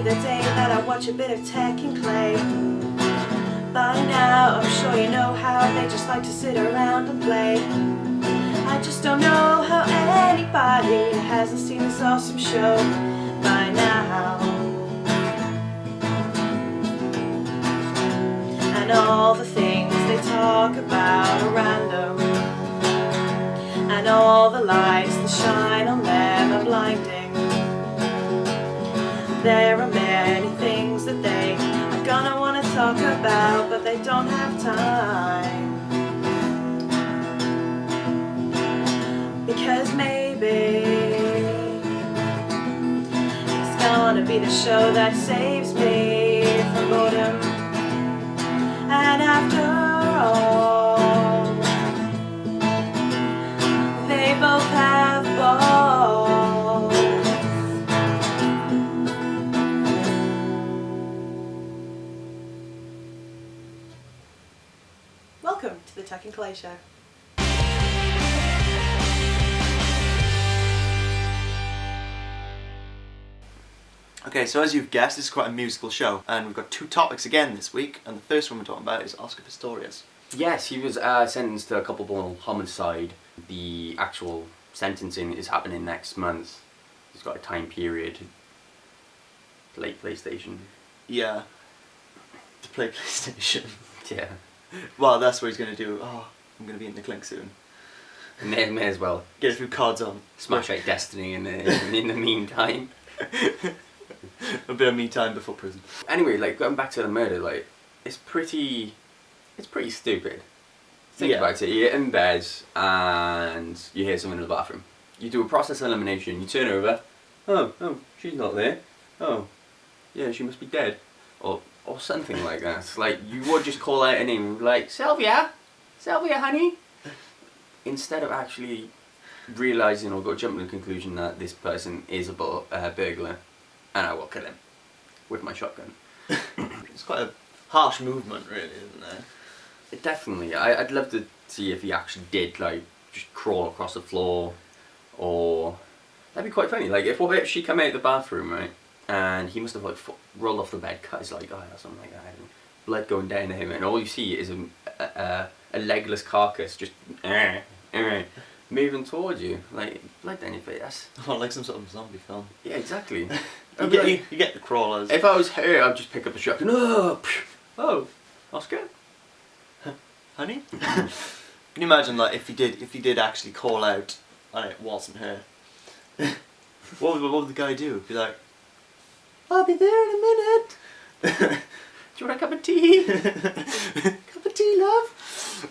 the day that I watch a bit of Tekk and Clay. By now I'm sure you know how they just like to sit around and play. I just don't know how anybody hasn't seen this awesome show by now. And all the things they talk about are random, and all the lights that shine on them are blinding. There are many things that they are gonna want to talk about, but they don't have time. Because maybe it's gonna be the show that saves me from boredom. And after all, they both have balls. Welcome to the Tekk and Clay Show. Okay, so as you've guessed, this is quite a musical show, and we've got two topics again this week, and the first one we're talking about is Oscar Pistorius. Yes, he was sentenced to a culpable homicide. The actual sentencing is happening next month. He's got a time period. Late PlayStation. Yeah. To play PlayStation. Yeah. Well, that's what he's going to do. Oh, I'm going to be in the clink soon. May as well. Get a few cards on. Smash out Destiny in the meantime. A bit of me time before prison. Anyway, like, going back to the murder, like, it's pretty stupid. Think about it. You're in bed and you hear someone in the bathroom. You do a process elimination. You turn over. Oh, she's not there. Oh, yeah, she must be dead, or something like that. Like, you would just call out a name, like Sylvia, honey, instead of actually realizing or jumping to the conclusion that this person is a burglar, and I will kill him with my shotgun. It's quite a harsh movement, really, isn't it? Definitely. I'd love to see if he actually did, like, just crawl across the floor, or that'd be quite funny. Like, if what if she come out of the bathroom, right, and he must have like rolled off the bed, cut his like eye or something like that, and blood going down to him, and all you see is a legless carcass just moving towards you, like blood down your face. Oh, like some sort of zombie film. Yeah, exactly. You get the crawlers. If I was her, I'd just pick up a shotgun. Oh, Oscar, honey. Can you imagine, like, if he did actually call out and it wasn't her? What would the guy do? He'd be like, I'll be there in a minute. Do you want a cup of tea? Cup of tea, love.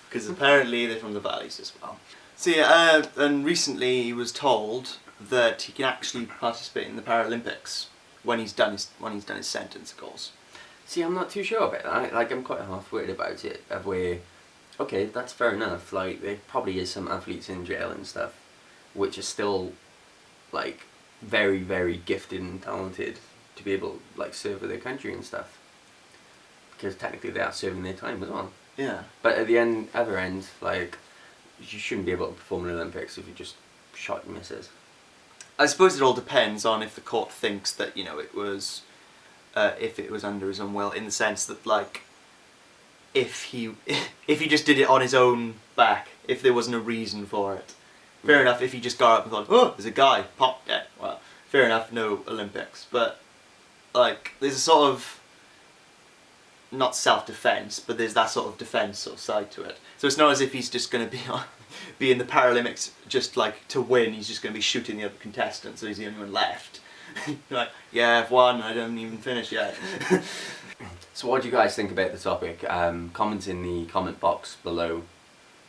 Because apparently they're from the valleys as well. So yeah, and recently he was told that he can actually participate in the Paralympics when he's done his sentence, of course. See, I'm not too sure about that. Like, I'm quite half worried about it. Of where, okay, that's fair enough. Like, there probably is some athletes in jail and stuff, which are still, like, very, very gifted and talented to be able to, like, serve with their country and stuff. Because technically they are serving their time as well. Yeah. But at the other end, like, you shouldn't be able to perform in the Olympics if you just shot and misses. I suppose it all depends on if the court thinks that, you know, it was, if it was under his own will, in the sense that, like, if he just did it on his own back, if there wasn't a reason for it. Fair enough, if he just got up and thought, oh, there's a guy, pop, dead. Well, fair enough, no Olympics. But, like, there's a sort of, not self-defense, but there's that sort of defense sort of side to it. So it's not as if he's just going to be in the Paralympics just, like, to win. He's just going to be shooting the other contestants, so he's the only one left. Like, yeah, I've won, I don't even finish yet. So what do you guys think about the topic? Comment in the comment box below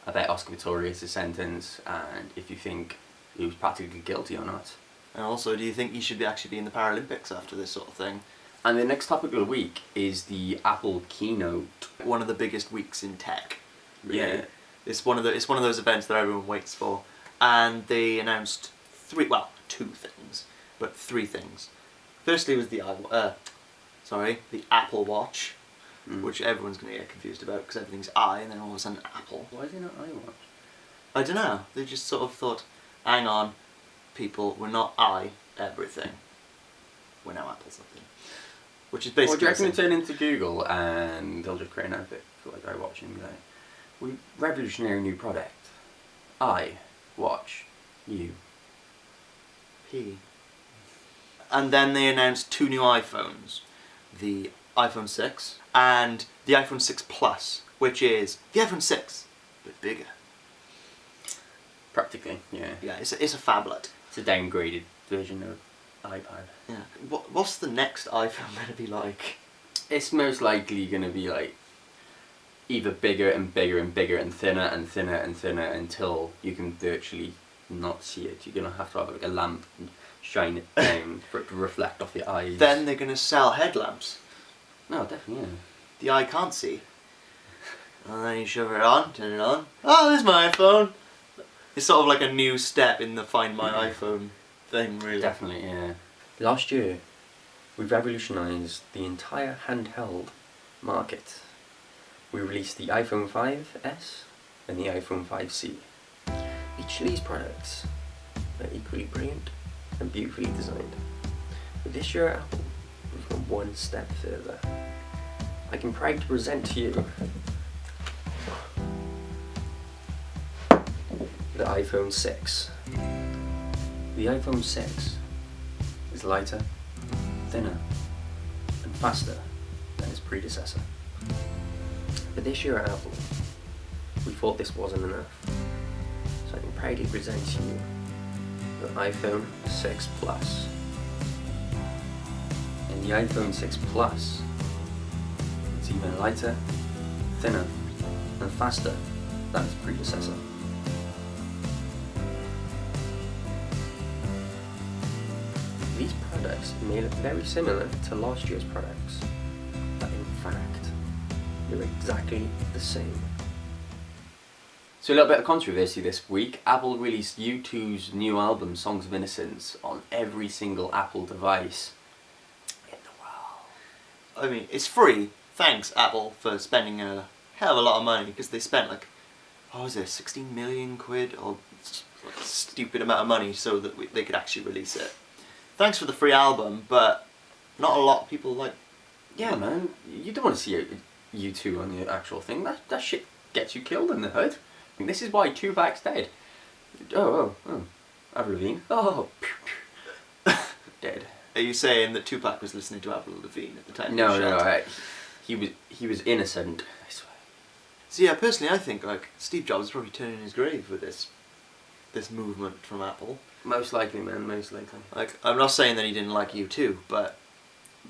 about Oscar Pistorius' sentence, and if you think he was practically guilty or not. And also, do you think he should actually be in the Paralympics after this sort of thing? And the next topic of the week is the Apple Keynote. One of the biggest weeks in tech. Really. Yeah. It's one of those events that everyone waits for. And they announced two things, but three things. Firstly was the Apple Watch, which everyone's going to get confused about because everything's I and then all of a sudden Apple. Why is it not iWatch? I don't know. They just sort of thought, hang on, people, we're not I everything. we're now Apple something. Which is Or do basically you reckon the they same. turn into Google and they'll just create an outfit for like I watch and be like, we revolutionary new product. I watch you. P. And then they announced 2 new iPhones. The iPhone 6 and the iPhone 6 Plus, which is the iPhone 6, but bigger. Practically, yeah. Yeah, it's a phablet. It's a downgraded version of iPad. Yeah. What's the next iPhone going to be like? It's most likely going to be like either bigger and bigger and bigger and thinner and thinner and thinner until you can virtually not see it. You're going to have like a lamp and shine it down for it to reflect off your eyes. Then they're going to sell headlamps. No, definitely, yeah. The eye can't see. And then you shove it on, turn it on. Oh, there's my iPhone. It's sort of like a new step in the Find My iPhone thing, really. Definitely, yeah. Last year, we revolutionised the entire handheld market. We released the iPhone 5S and the iPhone 5C. Each of these products are equally brilliant and beautifully designed. But this year at Apple, we've gone one step further. I can proud to present to you the iPhone 6. The iPhone 6 is lighter, thinner, and faster than its predecessor. But this year at Apple, we thought this wasn't enough. So I can proudly present to you the iPhone 6 Plus. And the iPhone 6 Plus, it's even lighter, thinner, and faster than its predecessor. These products may look very similar to last year's products, but in fact, they're exactly the same. So a little bit of controversy this week. Apple released U2's new album, Songs of Innocence, on every single Apple device in the world. I mean, it's free. Thanks, Apple, for spending a hell of a lot of money, because they spent like, what was it, 16 million quid or like a stupid amount of money so that they could actually release it. Thanks for the free album, but not a lot of people like. Yeah, man, you don't want to see U2 on the actual thing. That shit gets you killed in the hood. I mean, this is why Tupac's dead. Oh, Avril Lavigne. Oh, dead. Are you saying that Tupac was listening to Avril Lavigne at the time? No, he was innocent, I swear. So yeah, personally, I think like Steve Jobs is probably turning in his grave with this movement from Apple. Most likely, man, most likely. Like, I'm not saying that he didn't like U2, but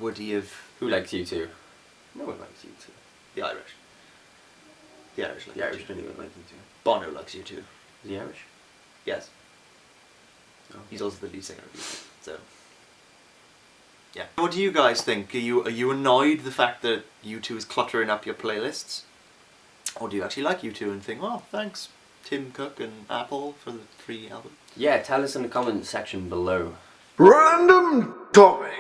would he have? Who likes U2? No one likes U2. The Irish. The Irish like The Irish U2. don't even like U2. Bono likes U2. Is he Irish? Yes. Oh. He's also the lead singer of U2. So. Yeah. What do you guys think? Are you annoyed the fact that U2 is cluttering up your playlists? Or do you actually like U2 and think, oh, thanks, Tim Cook and Apple for the free album? Yeah, tell us in the comment section below. Random topic.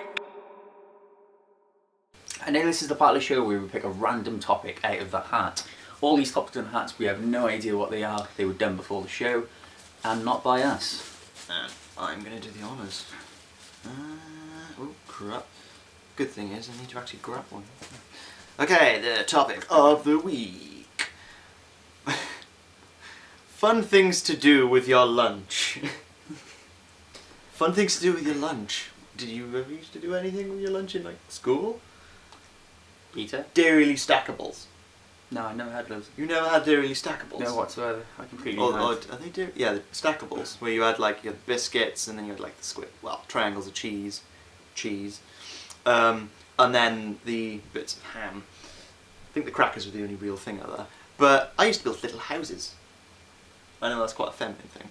And then this is the part of the show where we pick a random topic out of the hat. All these topics and hats, we have no idea what they are. They were done before the show, and not by us. And I'm going to do the honours. Oh, crap. Good thing is, I need to actually grab one. Okay, the topic of the week. Fun things to do with your lunch. Fun things to do with your lunch. Did you ever used to do anything with your lunch in like school? Peter? Dairyley stackables. No, I never had those. You never had Dairyley stackables? No whatsoever. I completely Or know. are they yeah, the stackables, where you had like your biscuits and then you had like the triangles of cheese, and then the bits of ham. I think the crackers were the only real thing out there. But I used to build little houses. I know that's quite a feminine thing.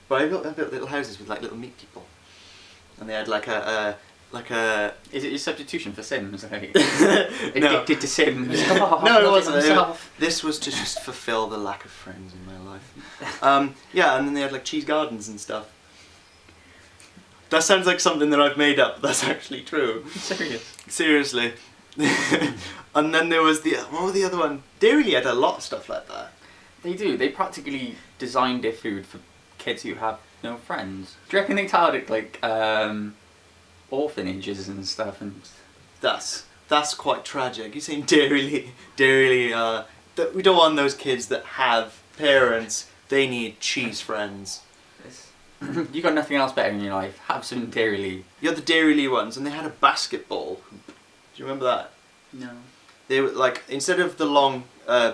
But I built little houses with like little meat people. And they had like a Is it your substitution for Sims? Like, No. addicted to Sims? No, it wasn't. Himself. This was to just fulfill the lack of friends in my life. Yeah, and then they had like cheese gardens and stuff. That sounds like something that I've made up. That's actually true. Serious? Seriously. And then there was what was the other one? Dairyley had a lot of stuff like that. They do. They practically designed their food for kids who have no friends. Do you reckon they target like orphanages and stuff, and That's quite tragic. You're saying dearly, that we don't want those kids that have parents. They need cheese friends. you got nothing else better in your life. Have some Dairy You're the Dairy ones, and they had a basketball hoop. Do you remember that? No. They were like, instead of the long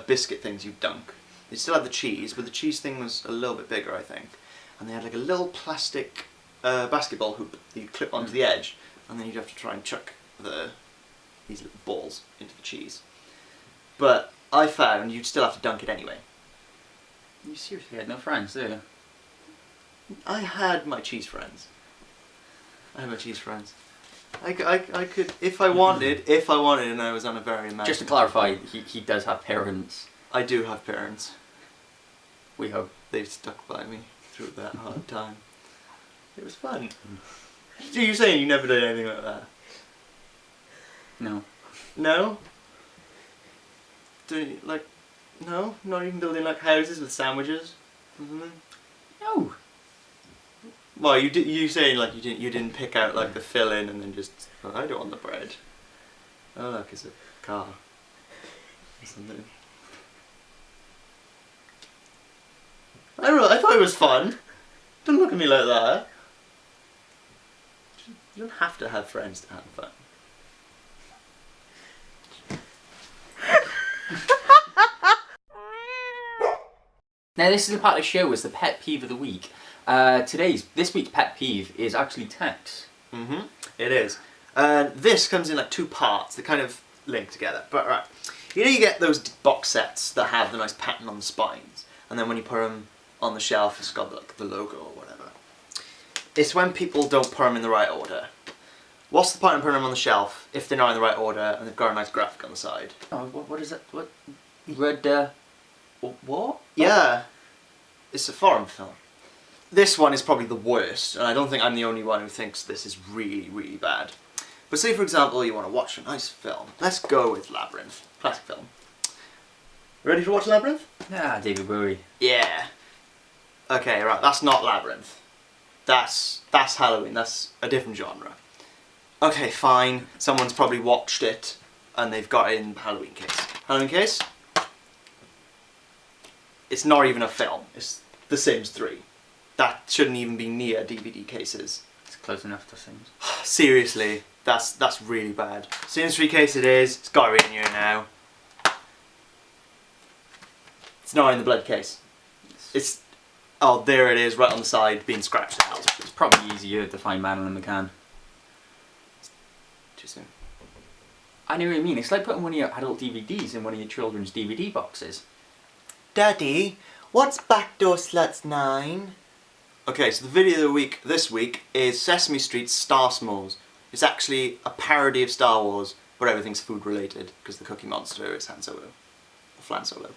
biscuit things you dunk, they still had the cheese, but the cheese thing was a little bit bigger, I think. And they had like a little plastic basketball hoop that you clip onto the edge, and then you'd have to try and chuck these little balls into the cheese. But I found you'd still have to dunk it anyway. You seriously had no friends, do you? I had my cheese friends. I could, if I wanted, and I was on a very imaginative. Just to clarify, he does have parents. I do have parents. We hope. They've stuck by me through that hard time. It was fun. So you're saying you never did anything like that? No. No? No? Not even building like houses with sandwiches? Mm-hmm. No. Well, you saying like you didn't pick out like the filling and then just, oh, I don't want the bread. Oh look, it's a car. Or something. I don't know, I thought it was fun. Don't look at me like that. You don't have to have friends to have fun. Now this is the part of the show was the pet peeve of the week. This week's pet peeve is actually Tekk's. Mm-hmm. It is. And this comes in like two parts. They kind of link together. But right, you know you get those box sets that have the nice pattern on the spines, and then when you put them on the shelf, it's got like the logo or whatever. It's when people don't put them in the right order. What's the point of putting them on the shelf if they're not in the right order and they've got a nice graphic on the side? Oh, what is it? What? What? Yeah, it's a foreign film. This one is probably the worst, and I don't think I'm the only one who thinks this is really, really bad. But say, for example, you want to watch a nice film. Let's go with Labyrinth. Classic film. Ready to watch Labyrinth? Ah, David Bowie. Yeah. Okay, right, that's not Labyrinth. That's Halloween, that's a different genre. Okay, fine, someone's probably watched it, and they've got it in Halloween case. Halloween case? It's not even a film, it's The Sims 3. That shouldn't even be near DVD cases. It's close enough to Sims. Seriously, that's really bad. Sims 3 case it is, it's got to be in here now. It's not in the blood case. It's, oh there it is, right on the side, being scratched out. It's probably easier to find Man in the McCann. Too soon. I know what you mean, it's like putting one of your adult DVDs in one of your children's DVD boxes. Daddy, what's Backdoor Sluts 9? Okay, so the video of the week this week is Sesame Street's Star S'mores. It's actually a parody of Star Wars, but everything's food related, because the Cookie Monster is Han Solo. Or Flan Solo.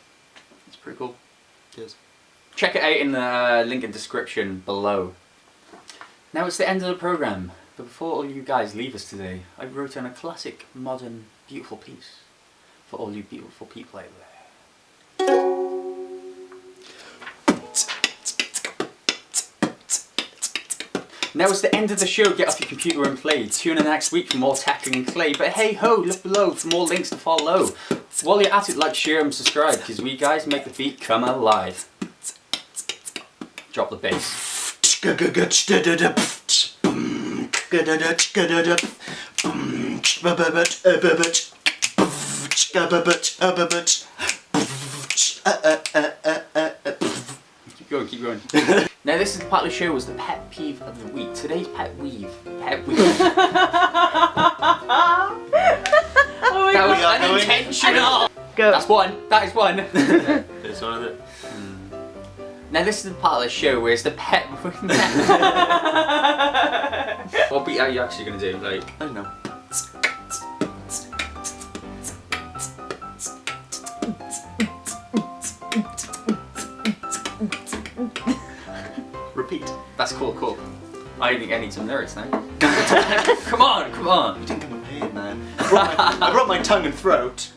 It's pretty cool. Cheers. Check it out in the link in the description below. Now it's the end of the programme, but before all you guys leave us today, I wrote down a classic, modern, beautiful piece for all you beautiful people out there. Now it's the end of the show, get off your computer and play. Tune in next week for more Tekk and Clay. But hey ho, look below for more links to follow. While you're at it, like, share and subscribe, because we guys make the beat come alive. Drop the bass. Keep going, keep going. Now this is the part of the show was the pet peeve of the week. Today's pet weave. Pet weave. Oh That was unintentional. Go. That's one. That is one. It's one of the... Now this is the part of the show where it's the pet. What beat are you actually gonna do? Like, I don't know. Repeat. that's cool, cool. I think I need some lyrics now. Come on, come on. You didn't come prepared, man. I brought my tongue and throat.